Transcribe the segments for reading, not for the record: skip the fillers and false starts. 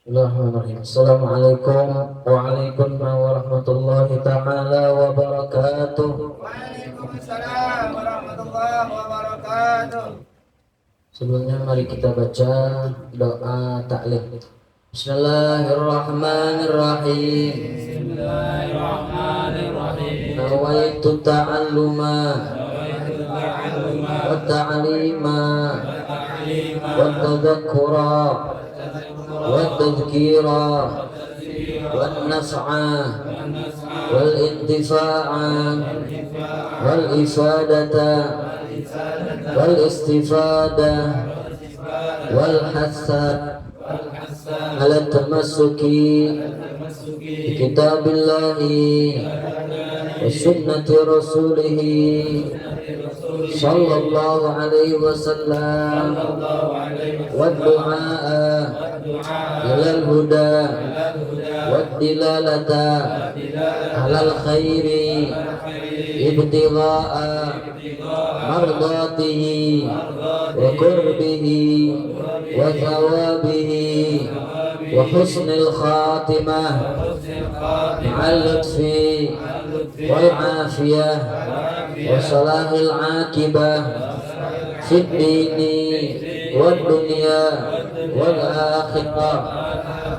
Bismillahirrahmanirrahim. Assalamualaikum warahmatullahi ta'ala wabarakatuh. Waalaikumsalam warahmatullahi wabarakatuh. Sebelumnya mari kita baca doa ta'lim. Bismillahirrahmanirrahim. Bismillahirrahmanirrahim. Nawaitu ta'alluma wa ta'lima wa tadhakkura wa tadhkira wa nas'a wal intifa'a wal ifadata wal istifadah wal hasad ala tamassuki bi kitabillahi wa sunnati rasulihi sallallahu alaihi wasallam wa du'a ilal huda wa dilalata alal khairi ibtigha'a mardatihi wa qurbihi wa thawabihi wa husnil khatimah ma'al lutfi wal afiyah wa salahil akibah fid dini wad dunya wal akhirah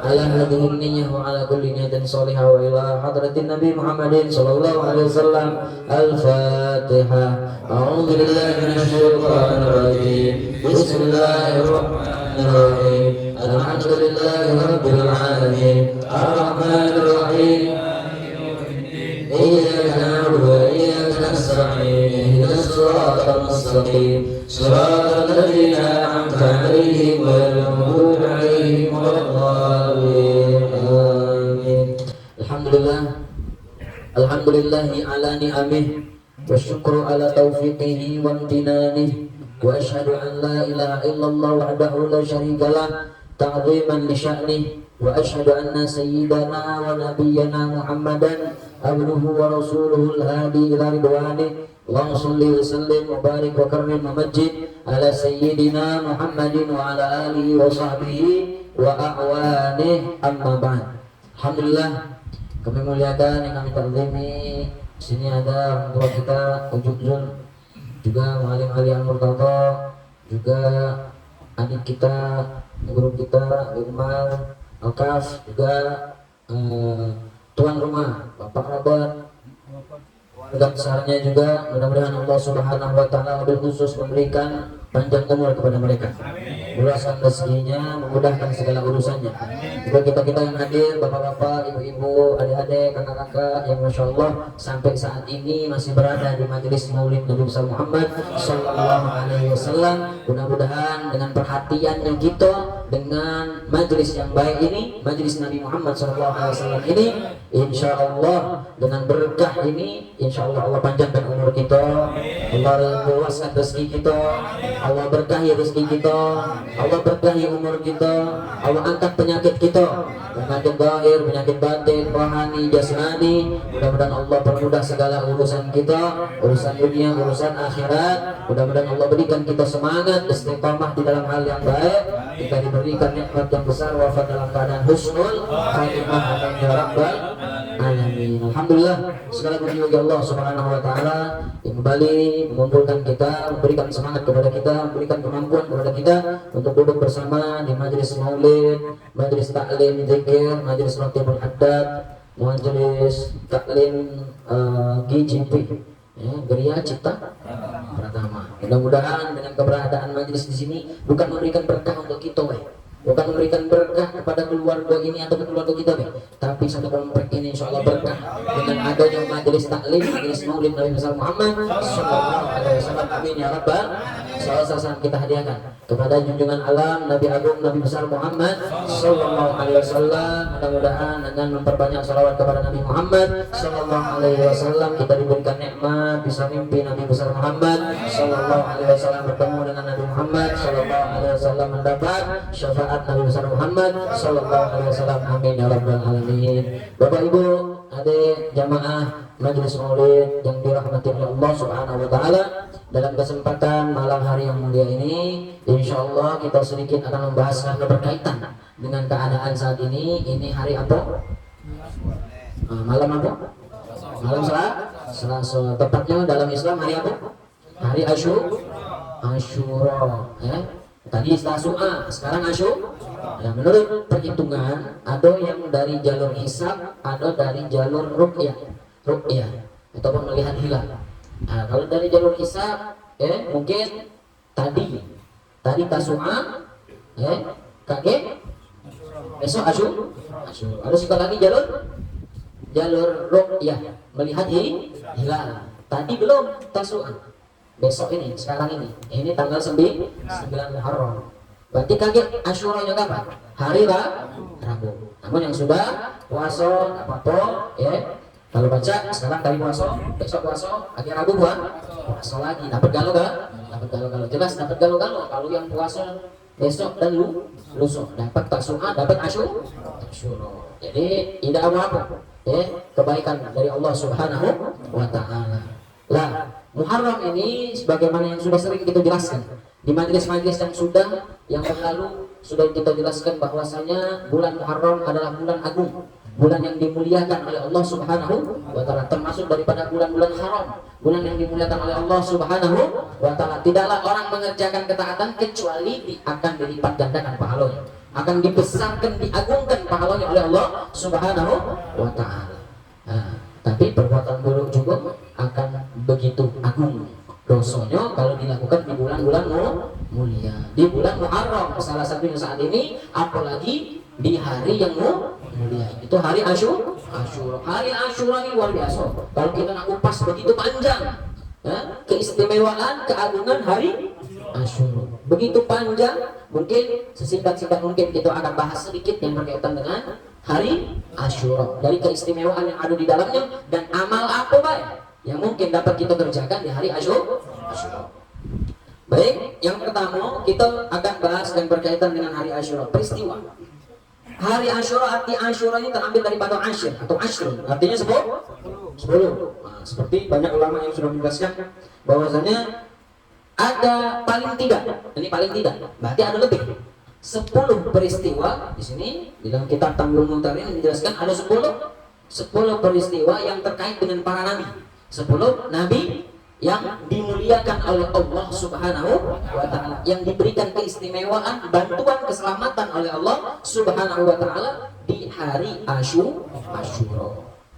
ala hadhihi niyyah wa ala kulli niyatin salihah wa ila hadratin nabi Muhammadin sallallahu alaihi wasallam. Al-Fatihah. A'udzu billahi minasy syaithanir rajim. Bismillahirrahmanirrahim. Alhamdulillahi rabbil alamin. Ar-Rahmanir Rahim. إياك نعبد وإياك نستعين اهدنا الصراط المستقيم صراط الذين أنعمت عليهم غير المغضوب عليهم ولا الضالين آمين. Alhamdulillahi ala ni'amih wa syukru ala taufiqihi wa amtinanih wa ashhadu an la ilaha illallah wahdahu la syarikalah ta'ziman li sya'nih wa ashhadu anna sayyidana wa nabiyyana Muhammadan abduhu wa rasuluhu al-hadi ila ridwanih. Allahumma shalli wa sallim wa barik wa karrim wa majid ala sayyidina Muhammadin wa ala alihi wa sahbihi wa a'wanih, amma ba'd. Alhamdulillah, kami muliakan yang kami takzimi. Sini ada orang tua kita Ujub Zul, juga Mu'alim Ali Al-Murtadha, juga adik kita, guru kita Irman Al-Kaf, juga tuan rumah Bapak Rabat, keluarga besarnya juga. Mudah-mudahan Allah Subhanahu wa taala wabil khusus memberikan panjang umur kepada mereka, luaskan rezekinya, memudahkan segala urusannya. Juga kita yang hadir, bapak-bapak, ibu-ibu, adik-adik, kakak-kakak yang masya Allah sampai saat ini masih berada di majelis Maulid Nabi besar Muhammad Sallallahu Alaihi Wasallam. Mudah-mudahan dengan perhatiannya kita dengan majelis yang baik ini, majelis Nabi Muhammad Sallallahu Alaihi Wasallam ini, insya Allah dengan berkah ini, insya Allah Allah panjangkan umur kita, Allah luaskan rezeki kita, Allah berkahi rezeki kita, Allah berkahi umur kita, Allah angkat penyakit kita, penyakit zahir, penyakit batin, rohani, jasmani. Mudah-mudahan Allah permudah segala urusan kita, urusan dunia, urusan akhirat. Mudah-mudahan Allah berikan kita semangat, istiqamah di dalam hal yang baik. Kita diberikan nikmat yang besar, wafat dalam keadaan husnul khatimah. Amin ya rabbal alamin. Alhamdulillah, segala puji bagi Allah Subhanahu wa taala yang kembali mengumpulkan kita, memberikan semangat kepada kita, memberikan kemampuan kepada kita untuk duduk bersama di majelis maulid, majelis taklim zikir, majelis ratibul haddad, majelis taklim GCP, ya, Geria Cipta Pratama. Mudah-mudahan dengan keberadaan majelis di sini bukan memberikan berkah untuk kita, bukan memberikan berkah kepada keluarga ini atau keluarga kita, tapi satu komplek ini insya Allah berkah dengan adanya majelis taklim, majelis maulid Nabi besar Muhammad Sallallahu Alaihi Wasallam. Amin ya rabbal. Salam kita hadiahkan kepada junjungan alam Nabi Agung Nabi besar Muhammad Sallallahu Alaihi Wasallam. Mudah-mudahan dengan memperbanyak salawat kepada Nabi Muhammad Sallallahu Alaihi Wasallam kita diberikan nikmat bisa mimpi Nabi besar Muhammad Sallallahu Alaihi Wasallam, bertemu dengan Nabi Muhammad Sallallahu Alaihi Wasallam, mendapat syafaat Nabi besar Muhammad Sallallahu Alaihi Wasallam. Amin ya rabbal alamin. Bapak Ibu adik jamaah Majelis Maulid yang dirahmati oleh Allah Subhanahu wa taala, dalam kesempatan malam hari yang mulia ini insyaallah kita sedikit akan membahas hal berkaitan dengan keadaan saat ini. Ini hari apa? Malam apa? Malam Selasa. Tepatnya dalam Islam hari apa? Hari Asyura. Tadi Selasa, sekarang Asyura. Ya, menurut perhitungan ada yang dari jalur hisab, ada dari jalur ruqyah ataupun melihat hilal. Nah, kalau dari jalur hisab, mungkin tadi Tasu'a, kaget, besok Asyura. Ada sekali lagi jalur ruqyah, melihat hilal. Tadi belum Tasu'a, besok ini, sekarang ini tanggal 9 Muharram. Berarti kaget Asyuranya kapan? Hari Rabu. Namun yang sudah puasa apa-apa, kalau baca sekarang tadi puasa, besok puasa, hari Rabu puasa lagi. Dapat galau gak? Dapat galau. Jelas dapat galau. Kalau yang puasa besok dan lusa dapat Tasu'a, dapat Asyura. Jadi tidak apa-apa. Kebaikan dari Allah Subhanahu wa taala. Lah, Muharram ini sebagaimana yang sudah sering kita jelaskan di majelis-majelis yang berlalu sudah kita jelaskan bahwasanya bulan Muharram adalah bulan agung, bulan yang dimuliakan oleh Allah Subhanahu wa taala, termasuk daripada bulan-bulan haram, bulan yang dimuliakan oleh Allah Subhanahu wa taala. Tidaklah orang mengerjakan ketaatan kecuali akan dilipat gandakan pahalanya, akan dibesarkan, diagungkan pahalanya oleh Allah Subhanahu wa taala. Tapi perbuatan buruk juga akan begitu agung dosanya kalau dilakukan di bulan-bulan mulia, di bulan Muharram salah satunya saat ini, apalagi di hari yang mulia, itu hari Asyura. Hari Asyura ini luar biasa. Kalau kita nak kupas begitu panjang, keistimewaan, keagungan hari Asyura begitu panjang. Mungkin sesingkat-singkat mungkin kita akan bahas sedikit yang berkaitan dengan hari Asyura, dari keistimewaan yang ada di dalamnya dan amal apa baik yang mungkin dapat kita kerjakan di hari Asyura. Baik, yang pertama kita akan bahas yang berkaitan dengan hari Asyura, peristiwa. Hari Asyura, arti Asyura ini terambil daripada Asyr atau Ashrun, artinya 10. Nah, seperti banyak ulama yang sudah menjelaskan bahwasanya ada paling tidak, berarti ada lebih 10 peristiwa. Di sini di dalam kitab Tamrul Muntarin menjelaskan ada 10 peristiwa yang terkait dengan para nabi. 10 nabi yang dimuliakan oleh Allah Subhanahu wa taala, yang diberikan keistimewaan, bantuan, keselamatan oleh Allah Subhanahu wa taala di hari Asyura.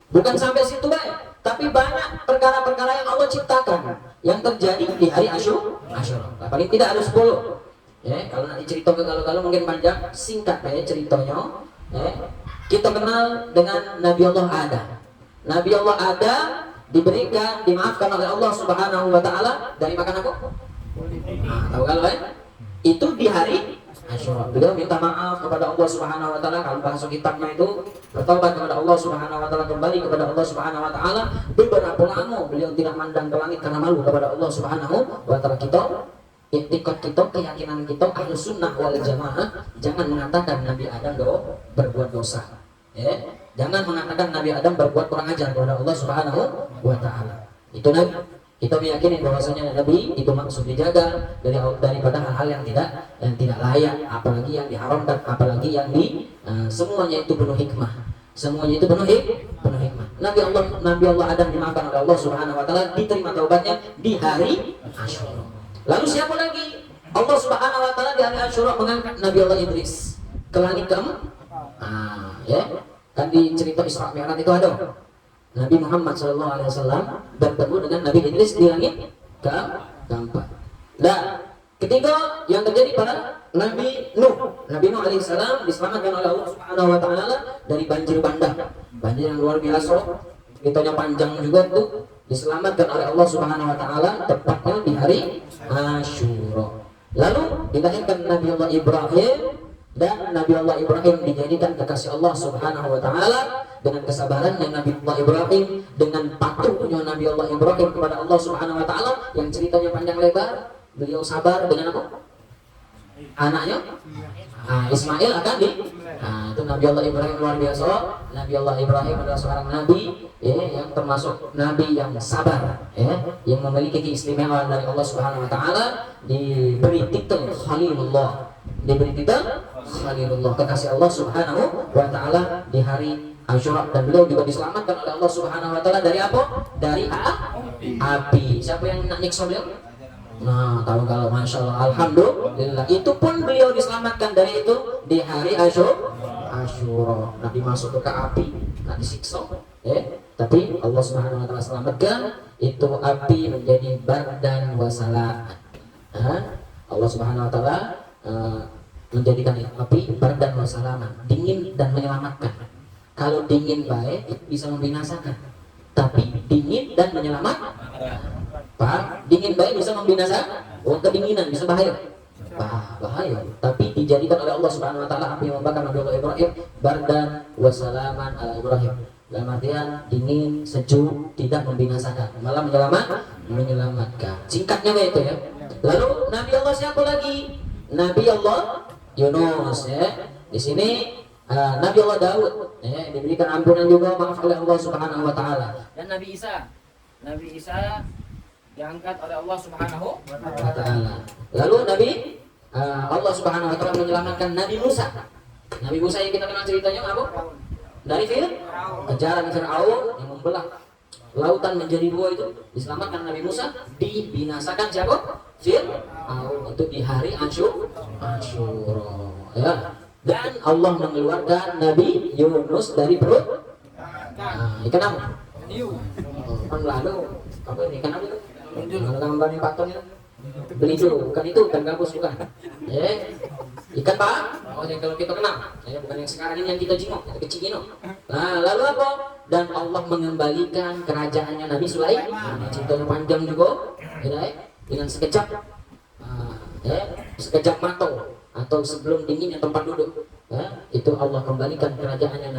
Bukan sampai situ baik, tapi banyak perkara-perkara yang Allah ciptakan yang terjadi di hari Asyura. Nah, paling tidak ada 10. Kalau nanti cerita ke galau-galau mungkin panjang, singkat ceritanya. Kita kenal dengan Nabi Allah Adam. Nabi Allah Adam dimaafkan oleh Allah Subhanahu wa taala dari makan apa? Tahu kalau itu di hari Asyura. Beliau minta maaf kepada Allah Subhanahu wa taala, kalau bahasa kitabnya itu bertobat kepada Allah Subhanahu wa taala, kembali kepada Allah Subhanahu wa taala. Beberapa lama beliau tidak mandang ke langit karena malu kepada Allah Subhanahu wa taala. Iktikad kita, keyakinan kita Ahlus Sunnah wal Jamaah, jangan mengatakan Nabi Adam berbuat dosa. Jangan mengatakan Nabi Adam berbuat kurang ajar kepada Allah Subhanahu wa taala. Itu Nabi. Kita meyakini bahwasanya Nabi itu maksud dijaga daripada hal-hal yang tidak layak, apalagi yang diharamkan, apalagi yang semuanya itu penuh hikmah. Semuanya itu penuh hikmah. Nabi Allah Adam dimaafkan oleh Allah Subhanahu wa taala, diterima taubatnya di hari Asyura. Lalu siapa lagi? Allah Subhanahu wa taala di hari Asyura mengangkat Nabi Allah Idris ke langit Kan di cerita Isra Mi'raj itu ada Nabi Muhammad SAW bertemu dengan Nabi Idris di langit keempat. Nah, ketiga yang terjadi pada Nabi Nuh alaihissalam diselamatkan oleh Allah Subhanahu wa taala dari banjir bandang, banjir yang luar biasa, ceritanya panjang juga tuh, diselamatkan oleh Allah Subhanahu wa taala tepatnya di hari Asyura. Lalu dilahirkan Nabi Allah Ibrahim, dan Nabi Allah Ibrahim dijadikan kekasih Allah Subhanahu wa taala dengan kesabarannya Nabi Allah Ibrahim, dengan patuhnya Nabi Allah Ibrahim kepada Allah Subhanahu wa taala yang ceritanya panjang lebar. Beliau sabar dengan apa? anaknya Ismail akan itu Nabi Allah Ibrahim luar biasa. Nabi Allah Ibrahim adalah seorang nabi yang termasuk nabi yang sabar, yang memiliki keistimewaan dari Allah Subhanahu wa taala, diberi titel Khalilullah. Kekasih Allah Subhanahu wa taala di hari Asyura, dan beliau juga diselamatkan oleh Allah Subhanahu wa taala dari apa? Dari api. Siapa yang nak nyiksa beliau? Nah, tahu kalau Masya Allah, Alhamdulillah. Itu pun beliau diselamatkan dari itu di hari Asyura. Nah, dimasuk ke api, nah disiksa. Tapi Allah Subhanahu wa taala selamatkan itu api menjadi bardan wa salam. Allah Subhanahu wa taala menjadikan api bardan wa salaman, dingin dan menyelamatkan. Kalau dingin baik bisa membinasakan, tapi dingin dan menyelamatkan. Pak, dingin baik bisa membinasakan, kedinginan bisa bahaya. Bahaya. Tapi dijadikan oleh Allah Subhanahu wa taala api yang membakar Nabi Allah Ibrahim bardan wa salaman ala Ibrahim. Dalam artian dingin, sejuk, tidak membinasakan, malah menyelamatkan. Singkatnya begitu ya. Lalu Nabi Allah siapa lagi? Nabi Allah Yunus Di sini Nabi Allah Daud diberikan ampunan juga, maaf oleh Allah Subhanahu wa taala. Dan Nabi Isa diangkat oleh Allah Subhanahu wa taala. Lalu Allah Subhanahu wa taala menyelamatkan Nabi Musa. Nabi Musa yang kita kenal ceritanya apa? Dari kejaran Fir'aun yang membelah lautan menjadi dua, itu diselamatkan Nabi Musa, dibinasakan siapa? Fir'aun. Itu di hari Asyura. Dan Allah mengeluarkan Nabi Yunus dari perut ikan apa? Lalu apa ini ikan apa itu? Gambar ini patung itu. Beli dulu, bukan itu, ikan gabus bukan. Ikan pak? Oh, yang kalau kita kenal, bukan yang sekarang ini yang kita jingok, yang kecil ini. Nah, lalu apa? Dan Allah mengembalikan kerajaannya Nabi Sulaiman. Ceritanya panjang juga, dengan sekejap, sekejap mata atau sebelum dinginnya tempat duduk. Itu Allah kembalikan kerajaannya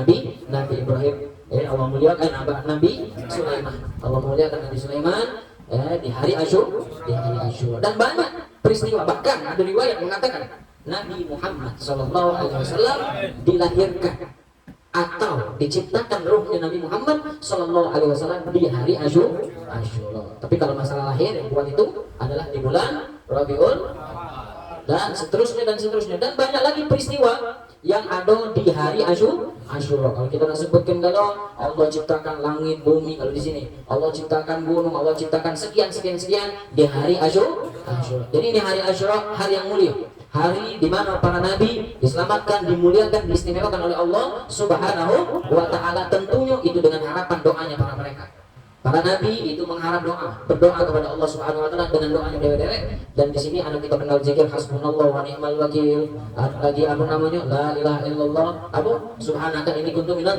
Nabi Ibrahim. Allah muliakan Nabi Sulaiman. Allah muliakan Nabi Sulaiman di hari Asyura. Dan banyak peristiwa, bahkan ada riwayat mengatakan Nabi Muhammad SAW dilahirkan atau diciptakan ruhnya Nabi Muhammad SAW di hari Asyura. Tapi kalau masalah lahir yang kuat itu adalah di bulan Rabiul dan seterusnya. Dan banyak lagi peristiwa yang ada di hari Asyura. Kalau kita sebutkan, kalau Allah ciptakan langit, bumi, kalau di sini Allah ciptakan gunung, Allah ciptakan sekian di hari Asyura. Jadi ini hari Asyura, hari yang mulia, hari di mana para nabi diselamatkan, dimuliakan, diistimewakan oleh Allah Subhanahu wa taala. Tentunya itu dengan harapan doanya para mereka. Para nabi itu mengharap berdoa kepada Allah Subhanahu wa taala dengan doanya dewe-dewe. Dan di sini ada kita kenal zikir hasbunallah wa ni'mal wakil. Lagi apa namanya? La ilaha illallah. Subhanaka inni kuntu minadh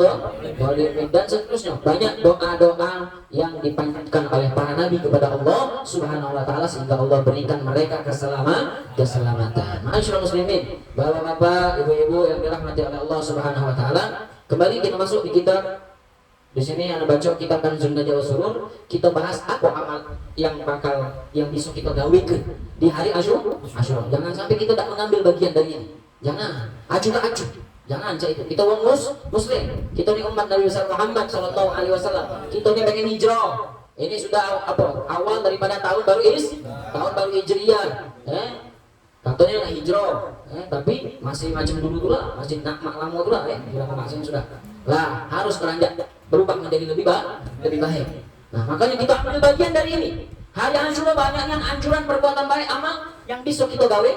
dhalimin, dan seterusnya. Banyak doa-doa yang dipanjatkan oleh para nabi kepada Allah Subhanahu wa taala sehingga Allah berikan mereka keselamatan. Ma'asyiral muslimin, bapak-bapak, ibu-ibu yang dirahmati oleh Allah Subhanahu wa taala, kembali kita masuk di kitab. Di sini Anda baca kitab Kanzun Najwa Surur, kita bahas apa amal yang bisa kita gawekeun di hari Asyura. Jangan sampai kita tak mengambil bagian dari ini. Jangan acu. Jangan itu. Kita wong muslim. Kita ni umat Nabi Muhammad sallallahu alaihi wasallam. Kita ni pengen hijrah. Ini sudah awal daripada tahun baru Hijriyah. Katanya nak hijrah, tapi masih macam dulu lah, masih nak maklamo tu lah, masih sudah. Lah, harus beranjak, berubah menjadi lebih baik. Nah, makanya kita ambil bagian dari ini. Hari Asyura banyak yang anjuran perbuatan baik, amal yang bisa kita gawe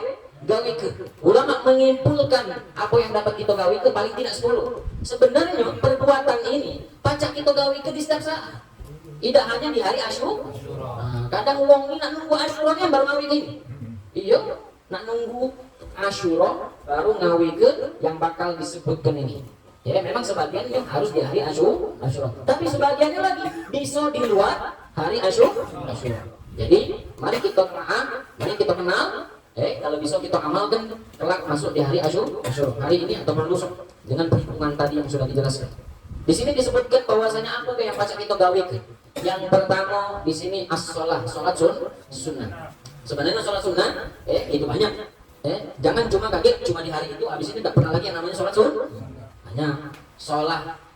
ke. Ulama menyimpulkan apa yang dapat kita gawe ke paling tidak 10. Sebenarnya perbuatan ini pacak kita gawe ke di setiap saat. Tidak hanya di hari Asyura. Nah, kadang wong ini nak nunggu Asyuranya baru gawe ini. Iya, nak nunggu Asyura baru ngawi ke yang bakal disebutkan ini. Ya, memang sebagiannya harus di hari Asyura. Tapi sebagiannya lagi bisa di luar hari Asyura. Jadi, mari kita kenal, kalau bisa kita amalkan kelak masuk di hari Asyura. Hari ini atau besok dengan perhitungan tadi yang sudah dijelaskan. Di sini disebutkan bahwasanya apa yang pacak kita gawe ke. Yang pertama di sini as-shalah, salat sunnah. Sebenarnya salat sunnah itu banyak. Jangan cuma kaget cuma di hari itu, habis itu tidak pernah lagi yang namanya sholat sunnah. Banyak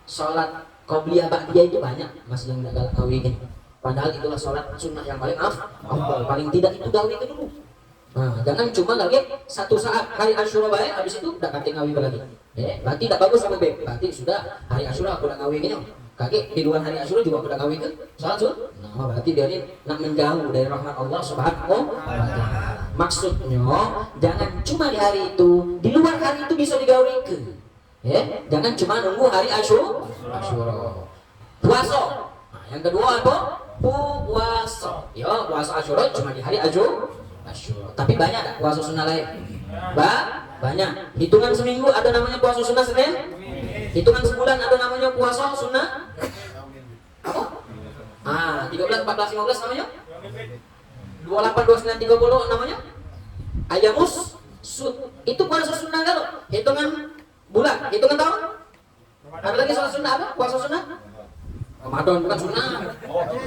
sholat qobliyah ba'diyah itu banyak masih yang tidak ngawin. Padahal itulah sholat sunnah yang paling afdal. Paling tidak itu gawe itu dulu. Nah, jangan cuma lagi satu saat hari Asyura baik, habis itu udah kate ngawi lagi. Berarti tidak bagus sama beb. Berarti sudah hari Asyura aku udah ngawi gini. Kaki di luar hari Asyura juga aku udah ngawi ke salat sunnah. Nah, berarti dia ini nak menjauh dari rahmat Allah Subhanahu wa taala. Maksudnya jangan cuma di hari itu, di luar hari itu bisa digawekeun. Jangan cuma nunggu hari Asyura. Puasa. Nah, yang kedua apa? Puasa. Ya, puasa Asyura cuma di hari Asyura. Tapi banyak tak puasa sunnah lain? Banyak. Hitungan seminggu ada namanya puasa sunnah Senin. Hitungan sebulan ada namanya puasa sunnah. Apa? 13, 14, 15 namanya? 28, 29, 30 namanya? Ayamus Sud. Itu puasa sunnah kalau hitungan bulan, hitungan tahun. Ada lagi puasa sunnah apa? Puasa sunnah? Ramadan bukan sunnah.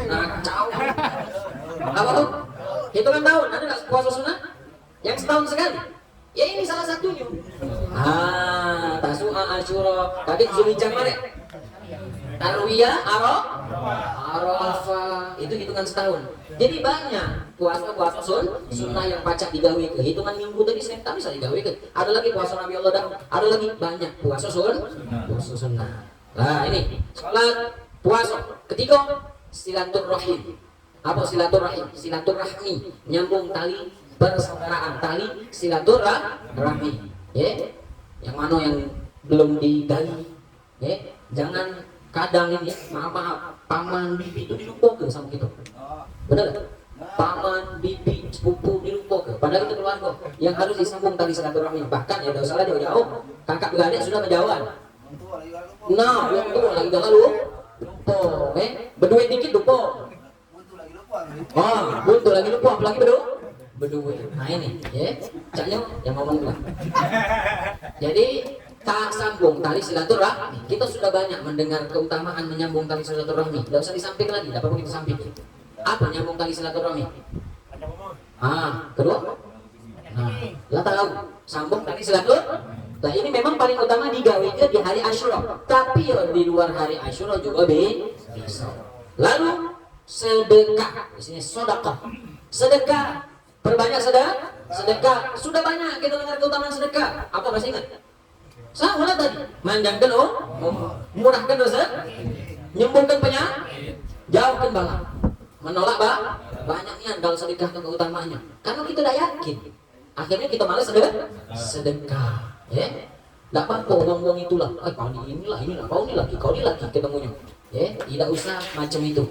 Nah, kacau. Apa tuh? Hitungan tahun, ada nggak puasa sunnah? Yang setahun sekali? Ya ini salah satunya. Tasu'a Asyura, tadi Zulhijjah kemarin. Tarwiyah, Arafah, itu hitungan setahun. Jadi banyak puasa sunnah yang pacak digawe ke hitungan minggu tadi saya tak bisa digawe ke. Ada lagi puasa Nabi Allah dan ada lagi banyak puasa sunnah. Nah ini salat puasa. Ketiga silaturahim. Apa silaturahim? Silaturahmi, nyambung tali persaudaraan, tali silaturahmi. Yang mana yang belum digali, jangan kadang ini maaf paman bibi itu dilupakan sama kita. Benar? Paman bibi sepupu dilupakan. Padahal itu keluarga yang harus disambung tali silaturahmi. Bahkan ya dosa jauh-jauh, kakak beradik sudah menjauhan. Nah, yang tua lagi jangan lupa, berdua dikit lupa. Buntu lagi lupa, apalagi berdua. Nah ini, caknya yang ngomong lah. Jadi tak sambung tali silaturahmi. Kita sudah banyak mendengar keutamaan menyambung tali silaturahmi. Tidak usah disampaikan lagi, tidak apa-apa kita sampaikan. Apa nyambung tali silaturahmi? Kedua? Lah tahu, sambung tali silaturahmi. Nah ini memang paling utama digawe di hari Asyura. Tapi di luar hari Asyura juga bisa. Lalu sedekah, di sini sedekah, perbanyak sedekah. Sudah banyak kita dengar keutamaan sedekah. Apa masih ingat? Sama tadi, manjangkan murahkan dosa, nyembuhkan penyakit, jauhkan bala, menolak banyaknya dalam sedekah ke keutamaannya. Karena kita tidak yakin, akhirnya kita malas sedekah. Tidak apa-apa, ngomong itulah. Kau inilah, kau ini lagi ketemunya. Tidak usah macam itu.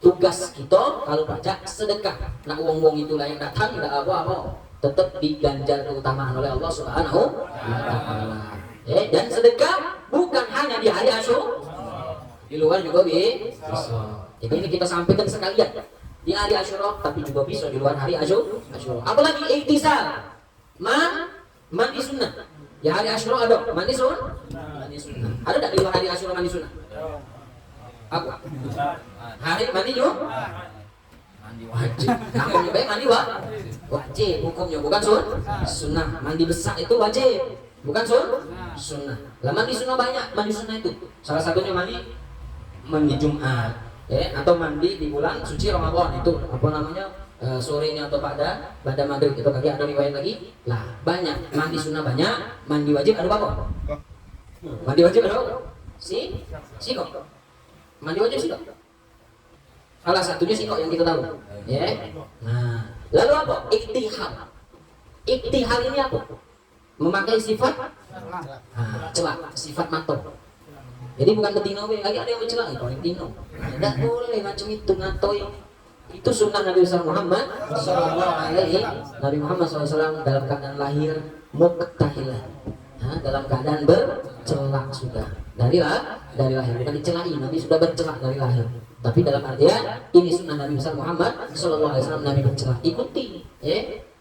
Tugas kita kalau baca sedekah, nak uang itulah yang datang, tidak apa-apa, tetap diganjar keutamaan oleh Allah Subhanahu wa taala. Dan sedekah bukan hanya di hari Asyura, di luar juga bisa. Jadi ini kita sampaikan sekalian di hari Asyura, tapi juga bisa di luar hari Asyura. Apalagi iktisal, mandi sunnah. Ya hari Asyura ada mandi sunnah. Ada tak di luar hari Asyura mandi sunnah? Apa? Hari mandi juga? Mandi wajib. Namanya baik mandi wajib. Hukumnya bukan sunnah. Mandi besar itu wajib, bukan sunnah. Lah mandi sunnah banyak. Mandi sunnah itu salah satunya mandi Jumat, atau mandi di bulan suci Ramadan itu apa namanya? Sorenya atau pada maghrib itu kaki ada riwayat lagi. Lah banyak mandi sunnah banyak. Mandi wajib ada apa? Mandi wajib ada apa? Sikok. Mandi wajib sikok. Salah satunya sikok yang kita tahu. Nah, lalu apa? Iktihal ini apa? Memakai sifat celak, sifat matok. Jadi bukan ketino, lagi ada yang mencelak, kalau ketino. Tidak boleh macam itu ngatoi. Itu sunnah Nabi Muhammad SAW dalam keadaan lahir muktahilan, dalam keadaan bercelak sudah dari lahir, bukan dicelai. Nabi sudah bercelak dari lahir, tapi dalam artian ini sunnah Nabi Muhammad SAW. Nabi bercelak, ikuti.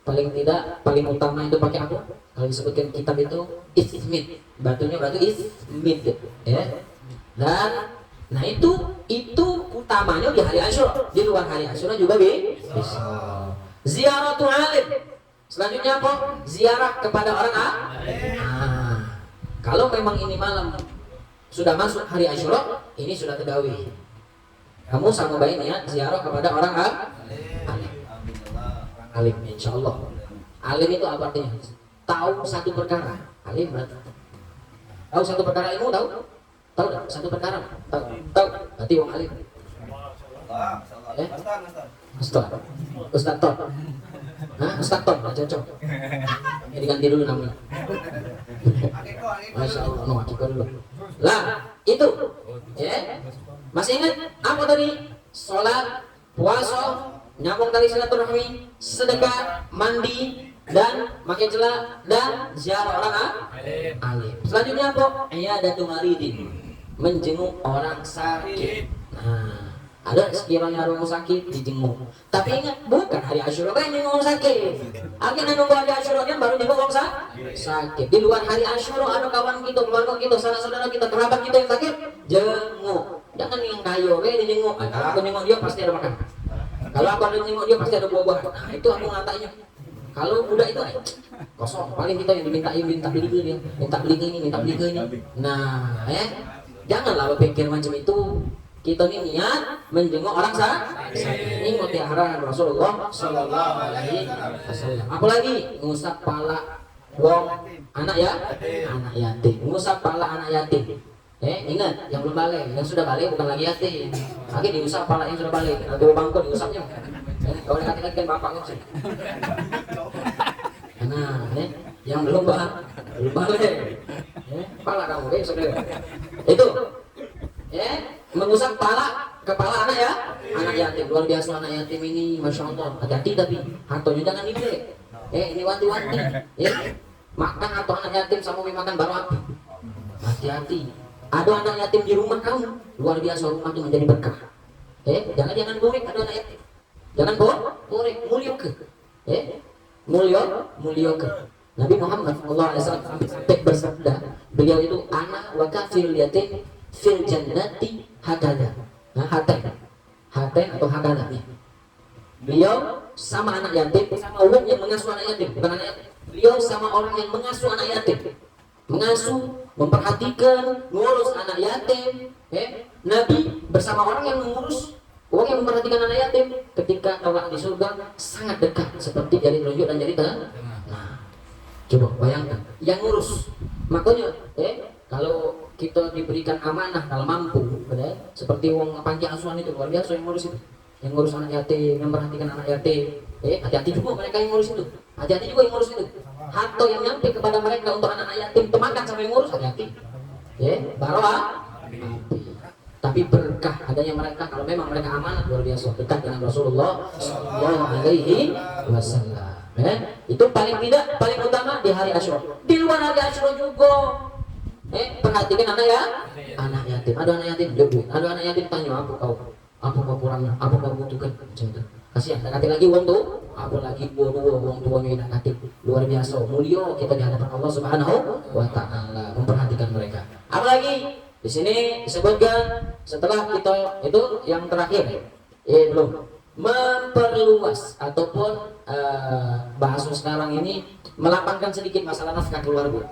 Paling tidak, paling utama itu pakai apa? Kalau disebutkan kitab itu ismid, batu ismid, dan nah itu utamanya di hari Asyura. Di luar hari Asyura juga bisa. Ziaratul alim, Selanjutnya apa? Ziarah kepada orang kalau memang ini malam sudah masuk hari Asyura, ini sudah tedawi. Kamu sama baik niat ziarah kepada orang alim. Alim, insya Allah. Alim itu apa artinya? Tahu satu perkara. Alim berarti tahu satu perkara ilmu, tahu? Tahu tak? Satu perkara. Tahu. Berarti wong alim. Ustaz Tot. Ustaz Tot, cocok. Ini ganti dulu namanya. Masya Allah, no, akikah dulu. Lah, itu. Ya. Masih ingat apa tadi? Sholat, puasa, nyambung tali silaturahmi, sedekah, mandi, dan makin celah, dan ziarah orang alim. Selanjutnya apa? Iyadatul maridin, menjenguk orang sakit. Nah, ada sekiranya orang sakit dijenguk. Tapi ingat, bukan hari Asyura kan jenguk orang sakit. Akhirnya nunggu hari Asyura kan baru jenguk orang sakit. Di luar hari Asyura ada kawan kita, keluarga kita, saudara kita, kerabat kita yang sakit, jenguk. Jangan yang kayo, dijenguk. Kalau aku jenguk dia pasti ada makan. Kalau aku ada jenguk dia pasti ada buah-buahan. Nah, itu aku ngatanya. Kalau udah itu kosong, paling kita yang minta beli dia, minta beli ini. Nah, janganlah berpikir macam itu. Kita ini niat menjenguk orang sakit. Ini mutiara Rasulullah Sallallahu Alaihi Wasallam. Apalagi ngusap pala wong anak yatim. Ngusap pala anak yatim. Ingat yang belum balik, yang sudah balik bukan lagi yatim. Lagi diusap pala yang sudah balik. Nanti bangku diusapnya. Kalau dekat-dekat kan bapaknya sih. Nah, yang belum balik. Pala kamu, saudara. Itu. Mengusap kepala anak yatim. Luar biasa anak yatim ini, masya Allah. Hati-hati tapi hartonya jangan dibeli. Ini wanti-wanti. Makan atau anak yatim sama makan baru api. Hati-hati. Ada anak yatim di rumah kamu, luar biasa rumah itu menjadi berkah. Jangan burik ada anak yatim. Jangan burik, muliakan. Muliakan. Nabi Muhammad SAW sampai bersabda, beliau itu anak wa kafirul yatim fil jannati hakada. Nah, haten atau hakada. Beliau sama anak yatim, sama orang yang mengasuh anak yatim, bukan anak yatim. Beliau sama orang yang mengasuh anak yatim, mengasuh, memperhatikan, ngurus anak yatim. Nabi bersama orang yang mengurus, orang yang memperhatikan anak yatim, ketika kelak di surga sangat dekat, seperti jari telunjuk dan jari tengah. Nah, coba bayangkan, yang ngurus. Makanya, kalau kita diberikan amanah kalau mampu, seperti uang panti asuhan itu luar biasa yang ngurus itu, yang ngurus anak yatim, yang memperhatikan anak yatim. Hati-hati juga mereka yang ngurus itu, hati-hati juga yang ngurus itu. Harta yang nyampe kepada mereka untuk anak yatim temakan sampai ngurus, hati-hati. Baroah. Tapi berkah adanya mereka kalau memang mereka amanah, luar biasa dekat dengan Rasulullah Sallallahu Alaihi Wasallam. Itu paling utama di hari Asyura. Di luar hari Asyura juga. Perhatikan anak yatim. Ada anak yatim, ada anak yatim tanya apa kau kurangnya, apa kau butuhkan, macam itu. Kasihan, tak lagi uang tuh, apalagi uang tuanya yang nakati, luar biasa, mulia kita di hadapan Allah Subhanahu wa Ta'ala, memperhatikan mereka. Apalagi di sini disebutkan setelah kita itu yang terakhir, belum memperluas ataupun bahasa sekarang ini melapangkan sedikit masalah nafkah keluarga.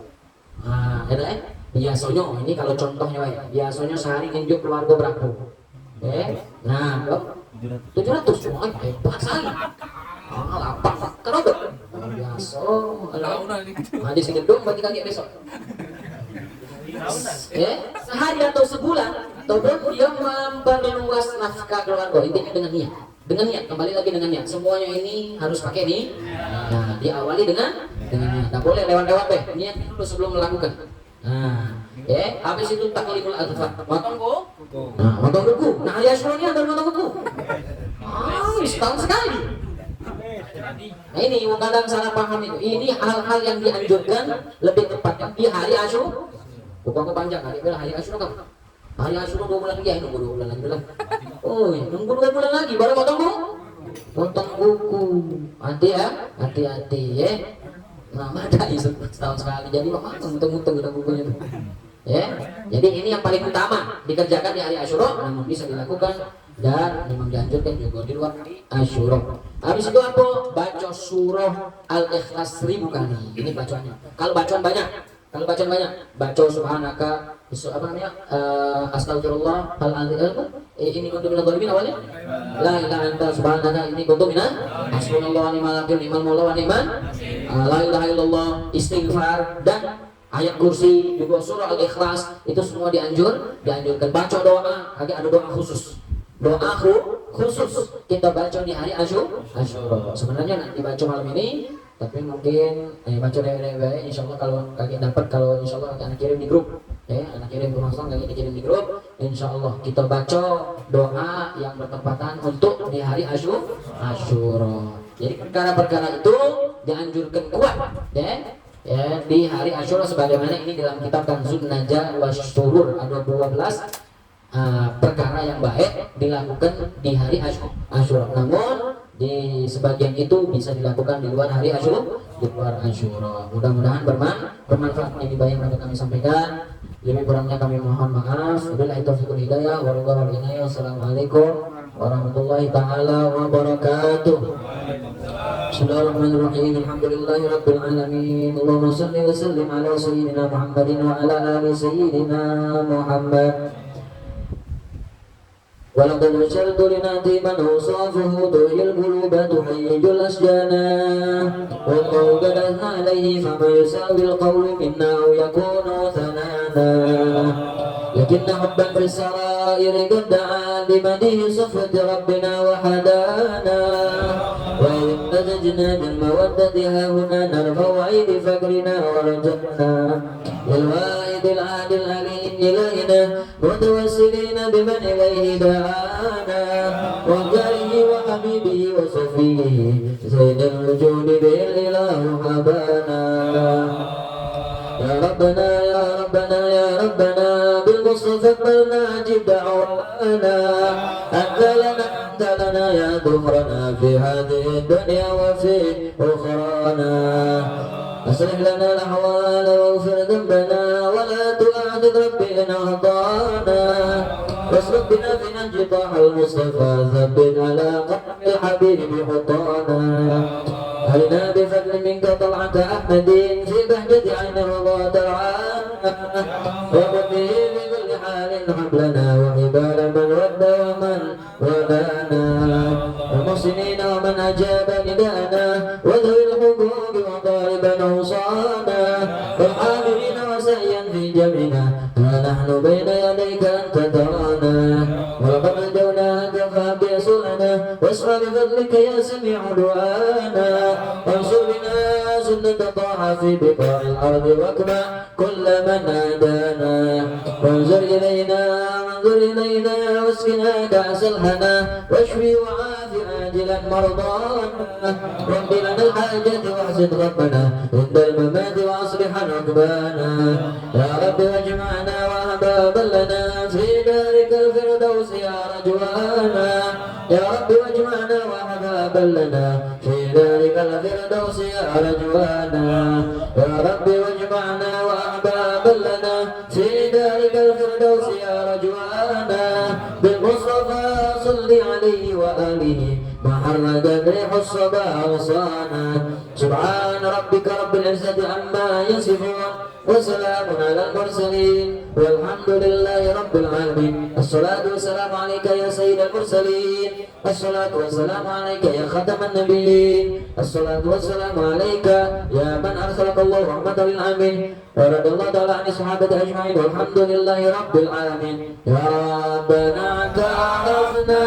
Biasanya ini kalau contohnya biasanya sehari nginjuk keluarga berapa? Nah, 700 cuma hebat sekali. Lapang kenapa? Biasa. Ada segedung bagi kaki besok. Sehari atau sebulan, ataupun dia memperluas nafkah keluarga, intinya dengan niat, kembali lagi dengan niat. Semuanya ini harus pakai nih. Nah, diawali dengan niat. Tak boleh lewat-lewat niat dulu sebelum melakukan. Nah, habis itu taklimul adfar, motong kuku. Motong kuku. Nah, hari Asyura ini ada motong kuku. Setahun sekali. Nah, ini yang kadang salah paham itu. Ini hal-hal yang dianjurkan lebih tepatnya di hari Asyura. Bukan panjang hari Asyura kan. Hari Asyura 2 bulan lagi, nunggu 2 bulan lagi belum. Nunggu 2 bulan lagi baru potong kuku. Hati-hati ya. Nah, ada setahun sekali. Jadi untung-untung udah kukunya tuh. Jadi ini yang paling utama dikerjakan di hari Asyura, namun bisa dilakukan dan memang dianjurkan juga di luar hari Asyura. Habis itu apa? Baca surah Al-Ikhlas 1000 kali. Ini bacaannya. Kalau bacaan banyak, baca subhanaka, apa namanya? Astagfirullah, ini kuntu minadh dhalimin awalnya. La ilaha illa anta subhanaka ini kuntu minadh hasbunallahu wa ni'mal wakil, ni'mal maula wa ni'man. La ilaha illallah, istighfar dan ayat kursi juga surah Al-Ikhlas itu semua dianjurkan. Baca doa, ada doa khusus. Doa khusus kita baca di hari Asyura. Sebenarnya nanti baca malam ini, tapi mungkin baca dari insyaallah kalau kalian dapat, kalau insyaallah anak kirim di grup. Anak kirim ke Masang, kalian dikirim di grup. Insyaallah kita baca doa yang bertepatan untuk di hari Asyura. Jadi perkara-perkara itu dianjurkan kuat, di hari Asyura sebagaimana ini dalam kitab Kanzun Najah Wasyurur ada 12 perkara yang baik dilakukan di hari Asyura. Namun di sebagian itu bisa dilakukan di luar hari Asyura. Mudah-mudahan bermanfaat yang dibayang dapat kami sampaikan. Lebih kurangnya kami mohon maaf. Wabillahi taufiq wal hidayah. Wassalamualaikum warahmatullahi taala wabarakatuh. Bismillahirrahmanirrahim. Alhamdulillahi rabbil alamin. Allahumma shalli wa sallim ala sayyidina Muhammadin wa ala ali sayyidina Muhammad. ولقد نشرت لنأتي من أوصافه تحيي القلوب تهيج الأشجانا والقول بدأنا عليه فما يساوي القول منا أو يكون ثنانا لكن حبا في السرائر قد دعا بمديه صفة ربنا وحدانا وإذ امتزجنا بالمودة ها هنا نرفع عيد فقرنا ورجعنا للواحد العادل العليم إلينا متوسلين بمن إليه دعانا وجاره وحبيبه وصفيه زين الوجود به الإله حبانا يا ربنا يا ربنا يا ربنا بالمصطفى اقبلنا أجب دعوانا أنت لنا يا ظهرنا في هذه الدنيا وفي أخرانا أصلح لنا الأحوال واغفر ذنبنا ولا تؤاخذ ربي إن أخطأنا واسلك بنا في نهج طه المصطفى ثبت على قدم الحبيب حطانا هلنا بفضل منك طلعة أحمد في بهجة عين الرضا ترعانا وقضيه بكل حال حبلنا وحبال من ود ومن ودانا المحسنين ومن أجاب نداءنا وذوي الحقوق وطالبا أوصانا والحاملين وسعيا في جمعنا ونحن بين يديك أنت ترانا ولقد نجوناك فبيصلنا واسمع بفضلك يا سميع دعانا وانصر بنا سنة طه في بقاع الأرض واكمع كل من نادانا وانظر إلينا واسقنا كأس الهنا واشفي وعافي آجلا مرضانا رب لنا الحاجة واحسن ربنا عند الممات واصلح عقبانا يا رب واجمعنا وأحبابا لنا في دارك الفردوس يا رجوانا يا رب واجمعنا وأحبابا لنا في دارك الفردوس يا رجوانا يا رب واجمعنا وأحبابا لنا في دارك الفردوس يا رجوانا بالمصطفى صل عليه وآله محرد ريح الصبا أوصانا سبحان ربك رب العزة عما يصفون وسلام على المرسلين والحمد لله رب العالمين. الصلاة والسلام عليك يا سيد المرسلين. الصلاة والسلام عليك يا ختم النبيين. الصلاة والسلام عليك يا من أرسلك الله رحمة للعالمين. ورضي الله تعالى عن الصحابة أجمعين والحمد لله رب العالمين. يا ربنا تعرفنا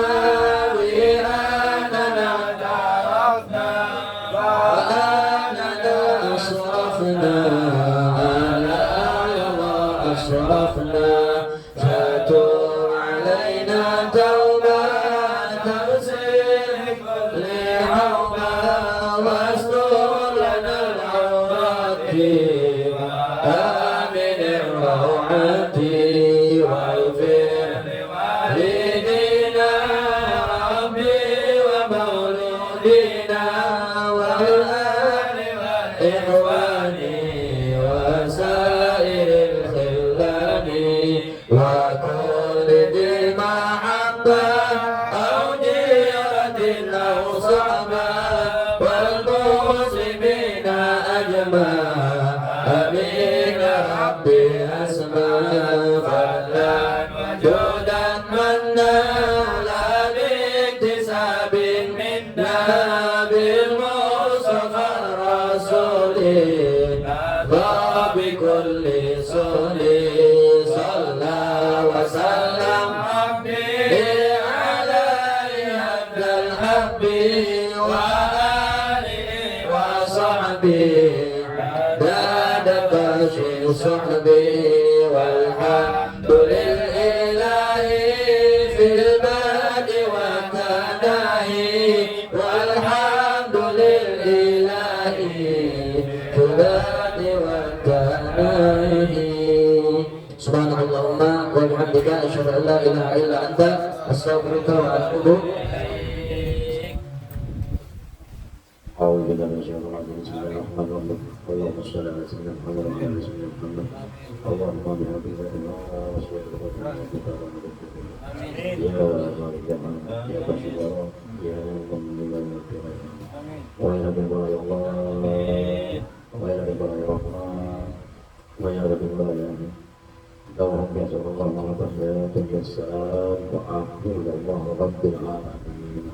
بأننا تعرفنا وأننا أشرفنا أشرفنا فتوب علينا توبة تغسل لحوما واستر لنا العورات آمن الروعات واغفر لوالدينا ربي ومولودينا والآل والإخوان وسائر الخلان وكل ذي محبة صحبه والحمد لله في الباد والثناء والحمد لله في الباد والثناء سبحانك اللهم وبحمدك أشهد أن لا إله إلا أنت أستغفرك وأتوب أعوذ بالله من الشيطان الرجيم بسم الله الرحمن الرحيم اللهم صل على سيدنا محمد وعلى آل سيدنا محمد اللهم بحمدك الله وسبحانك يا مالك يا بشير يا مؤمن ويا رب يا الله ويا رب يا رحمن ويا رب يا اللهم يا الله محمد يا السلام وآخر الله رب العالمين